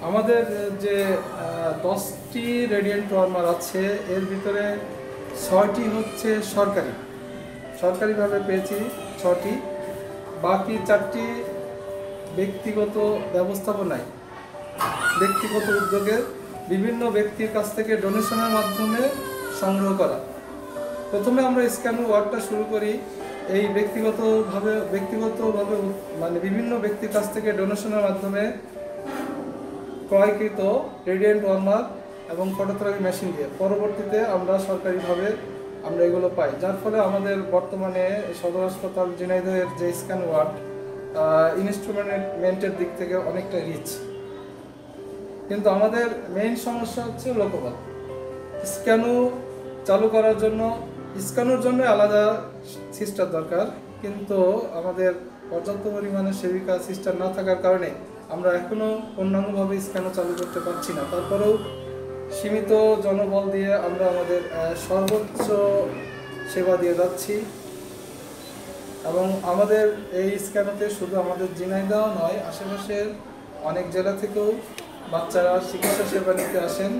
আমাদের যে 10টি রেডিয়েন্ট ওয়ার্মার আছে এর ভিতরে 6টি হচ্ছে সরকারিভাবে পেয়েছি 6টি, বাকি 4টি ব্যক্তিগত ব্যবস্থাপনায় ব্যক্তিগত উদ্যোগে বিভিন্ন ব্যক্তির কাছ থেকে ডোনেশনের মাধ্যমে সংগ্রহ করা। প্রথমে আমরা স্ক্যানার ওয়ার্কটা শুরু করি এই ব্যক্তিগতভাবে মানে বিভিন্ন ব্যক্তির কাছ থেকে ডোনেশনের মাধ্যমে ক্রয়কৃত রেডিয়েন্ট ওয়ার্মার এবং ফটোথেরাপি মেশিন দিয়ে। পরবর্তীতে আমরা সরকারিভাবে আমরা এগুলো পাই, যার ফলে আমাদের বর্তমানে সদর হাসপাতাল ঝিনাইদহের যে স্ক্যান ওয়ার্ড ইনস্ট্রুমেন্টের দিক থেকে অনেকটা রিচ। কিন্তু আমাদের মেইন সমস্যা হচ্ছে লোকবল। স্ক্যানও চালু করার জন্য স্ক্যানোর জন্য আলাদা সিস্টার দরকার, কিন্তু আমাদের পর্যাপ্ত পরিমাণে সেবিকা সিস্টার না থাকার কারণে আমরা এখনও পূর্ণাঙ্গভাবে স্ক্যানও চালু করতে পারছি না। তারপরেও সীমিত জনবল দিয়ে আমরা আমাদের সর্বোচ্চ সেবা দিয়ে যাচ্ছি এবং আমাদের এই স্ক্যানোতে শুধু আমাদের ঝিনাইদহ নয়, আশেপাশের অনেক জেলা থেকেও বাচ্চারা চিকিৎসা সেবা নিতে আসেন।